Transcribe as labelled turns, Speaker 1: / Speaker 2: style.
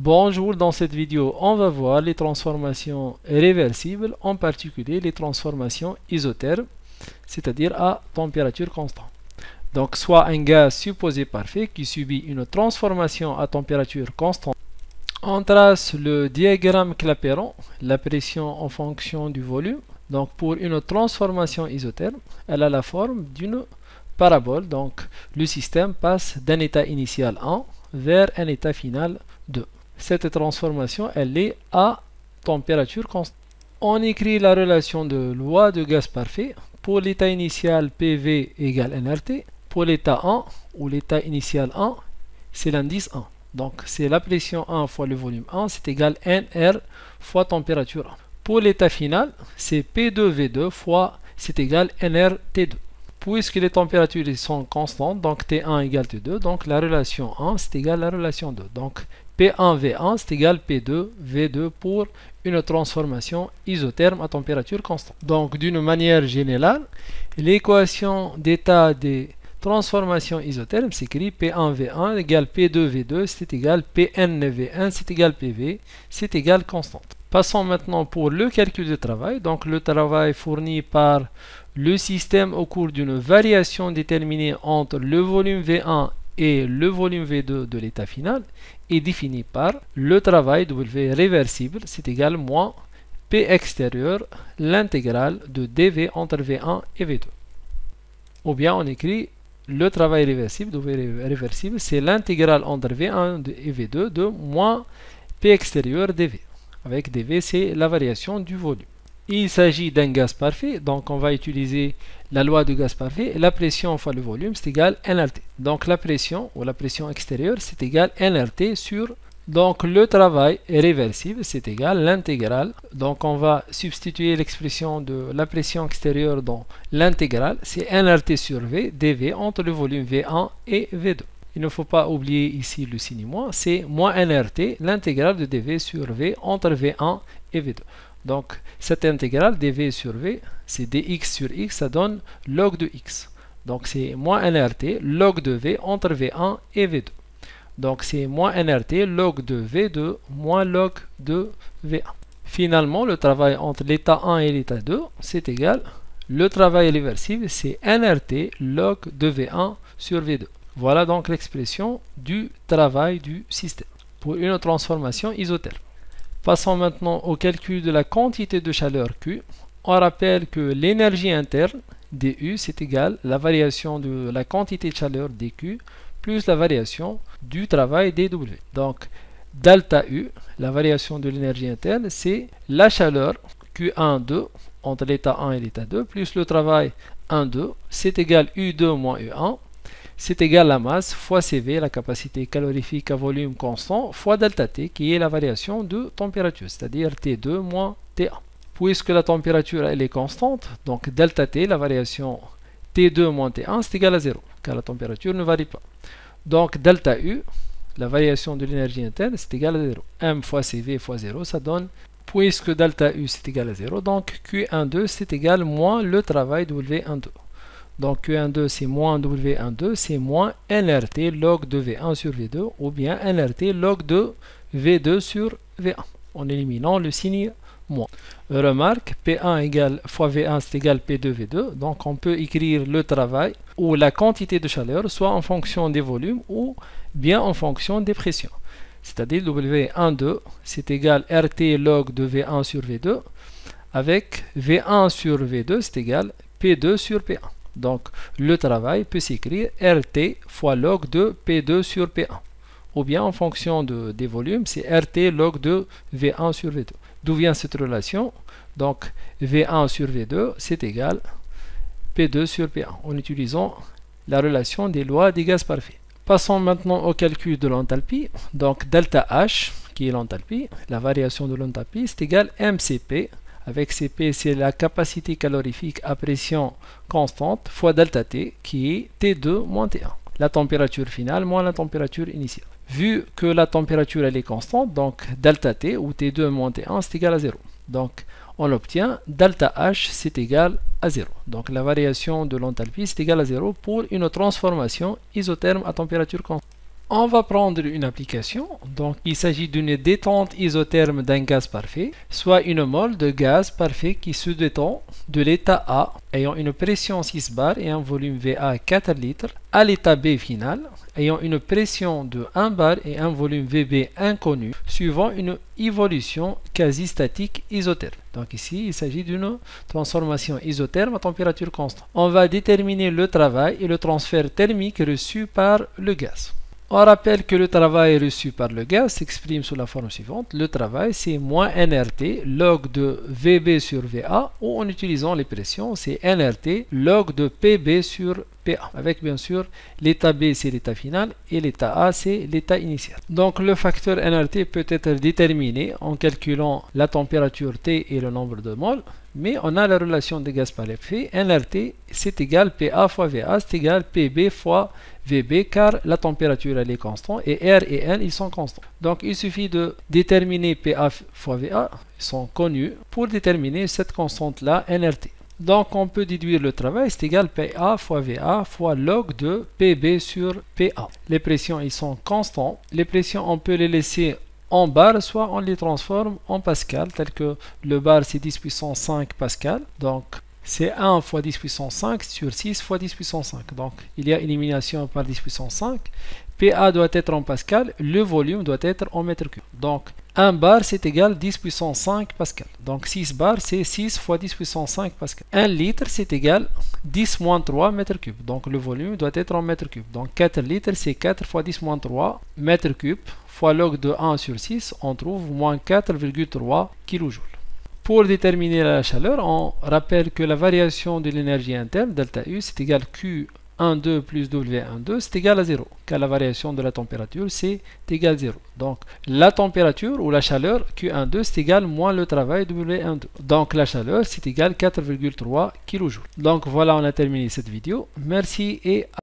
Speaker 1: Bonjour, dans cette vidéo, on va voir les transformations réversibles, en particulier les transformations isothermes, c'est-à-dire à température constante. Donc, soit un gaz supposé parfait qui subit une transformation à température constante. On trace le diagramme Clapeyron, la pression en fonction du volume. Donc, pour une transformation isotherme, elle a la forme d'une parabole. Donc, le système passe d'un état initial 1 vers un état final 2. Cette transformation, elle est à température constante. On écrit la relation de loi de gaz parfait. Pour l'état initial, PV égale nRT. Pour l'état 1 ou l'état initial 1, c'est l'indice 1. Donc, c'est la pression 1 fois le volume 1, c'est égal nR fois température 1. Pour l'état final, c'est P2V2 fois, c'est égal nRT2. Puisque les températures sont constantes, donc T1 égale T2, donc la relation 1, c'est égal à la relation 2. Donc, P1V1, c'est égal P2V2 pour une transformation isotherme à température constante. Donc, d'une manière générale, l'équation d'état des transformations isothermes s'écrit P1V1 égale P2V2, c'est égal PNV1, c'est égal PV, c'est égal constante. Passons maintenant pour le calcul du travail. Donc, le travail fourni par le système au cours d'une variation déterminée entre le volume V1 et le volume V2 de l'état final est défini par le travail W réversible, c'est égal moins P extérieur, l'intégrale de dV entre V1 et V2. Ou bien on écrit le travail réversible, W réversible, c'est l'intégrale entre V1 et V2 de moins P extérieur dV. Avec dV, c'est la variation du volume. Il s'agit d'un gaz parfait, donc on va utiliser la loi du gaz parfait. La pression fois le volume, c'est égal nRT. Donc la pression, ou la pression extérieure, c'est égal nRT sur... Donc le travail réversible, c'est égal l'intégrale. Donc on va substituer l'expression de la pression extérieure dans l'intégrale. C'est nRT sur V, dV entre le volume V1 et V2. Il ne faut pas oublier ici le signe moins. C'est moins nRT, l'intégrale de dV sur V entre V1 et V2. Donc, cette intégrale dV sur V, c'est dx sur x, ça donne log de x. Donc, c'est moins nRT, log de V entre V1 et V2. Donc, c'est moins nRT, log de V2, moins log de V1. Finalement, le travail entre l'état 1 et l'état 2, c'est égal. Le travail réversible, c'est nRT, log de V1 sur V2. Voilà donc l'expression du travail du système pour une transformation isotherme. Passons maintenant au calcul de la quantité de chaleur Q. On rappelle que l'énergie interne, dU, c'est égal à la variation de la quantité de chaleur dQ plus la variation du travail dW. Donc, delta U, la variation de l'énergie interne, c'est la chaleur Q1,2 entre l'état 1 et l'état 2 plus le travail 1,2, c'est égal U2 moins U1. C'est égal à la masse fois CV, la capacité calorifique à volume constant, fois delta T, qui est la variation de température, c'est-à-dire T2 moins T1. Puisque la température elle est constante, donc delta T, la variation T2 moins T1, c'est égal à 0, car la température ne varie pas. Donc delta U, la variation de l'énergie interne, c'est égal à 0. M fois CV fois 0, ça donne, puisque delta U c'est égal à 0, donc Q12 c'est égal moins le travail W12. Donc Q12 c'est moins W12, c'est moins nRT log de V1 sur V2 ou bien nRT log de V2 sur V1 en éliminant le signe moins. Remarque, P1 égale fois V1 c'est égal P2V2, donc on peut écrire le travail ou la quantité de chaleur soit en fonction des volumes ou bien en fonction des pressions. C'est-à-dire W12 c'est égal RT log de V1 sur V2 avec V1 sur V2 c'est égal P2 sur P1. Donc, le travail peut s'écrire RT fois log de P2 sur P1. Ou bien, en fonction des volumes, c'est RT log de V1 sur V2. D'où vient cette relation? Donc, V1 sur V2, c'est égal P2 sur P1, en utilisant la relation des lois des gaz parfaits. Passons maintenant au calcul de l'enthalpie. Donc, delta H, qui est l'enthalpie, la variation de l'enthalpie, c'est égal MCP. Avec Cp, c'est la capacité calorifique à pression constante fois delta T, qui est T2 moins T1. La température finale moins la température initiale. Vu que la température elle est constante, donc delta T ou T2 moins T1, c'est égal à 0. Donc, on obtient delta H, c'est égal à 0. Donc, la variation de l'enthalpie, c'est égal à 0 pour une transformation isotherme à température constante. On va prendre une application. Donc, il s'agit d'une détente isotherme d'un gaz parfait, soit une mole de gaz parfait qui se détend de l'état A, ayant une pression 6 bar et un volume VA 4 litres, à l'état B final, ayant une pression de 1 bar et un volume VB inconnu, suivant une évolution quasi-statique isotherme. Donc ici, il s'agit d'une transformation isotherme à température constante. On va déterminer le travail et le transfert thermique reçu par le gaz. On rappelle que le travail reçu par le gaz s'exprime sous la forme suivante. Le travail, c'est moins nRT log de VB sur VA, ou en utilisant les pressions, c'est nRT log de PB sur PA, avec bien sûr l'état B, c'est l'état final, et l'état A, c'est l'état initial. Donc le facteur nRT peut être déterminé en calculant la température T et le nombre de moles, mais on a la relation des gaz par effet. nRT, c'est égal PA fois VA, c'est égal PB fois VB, car la température elle est constante et R et N ils sont constants. Donc il suffit de déterminer PA fois VA, ils sont connus, pour déterminer cette constante là nRT. Donc on peut déduire le travail, c'est égal PA fois VA fois log de PB sur PA. Les pressions ils sont constants. Les pressions on peut les laisser en bar, soit on les transforme en pascal, tel que le bar c'est 10 puissance 5 pascal. Donc c'est 1 fois 10 puissance 5 sur 6 fois 10 puissance 5. Donc, il y a élimination par 10 puissance 5. PA doit être en pascal, le volume doit être en mètre cube. Donc, 1 bar, c'est égal 10 puissance 5 pascal. Donc, 6 bar, c'est 6 fois 10 puissance 5 pascal. 1 litre, c'est égal 10 moins 3 mètres cubes. Donc, le volume doit être en mètre cube. Donc, 4 litres, c'est 4 fois 10 moins 3 mètres cubes fois log de 1 sur 6, on trouve moins 4,3 kJ. Pour déterminer la chaleur, on rappelle que la variation de l'énergie interne, delta U, c'est égal Q12 plus W12, c'est égal à 0, car la variation de la température, c'est égal à 0. Donc, la température ou la chaleur, Q12, c'est égal moins le travail W12. Donc, la chaleur, c'est égal à 4,3 kJ. Donc, voilà, on a terminé cette vidéo. Merci et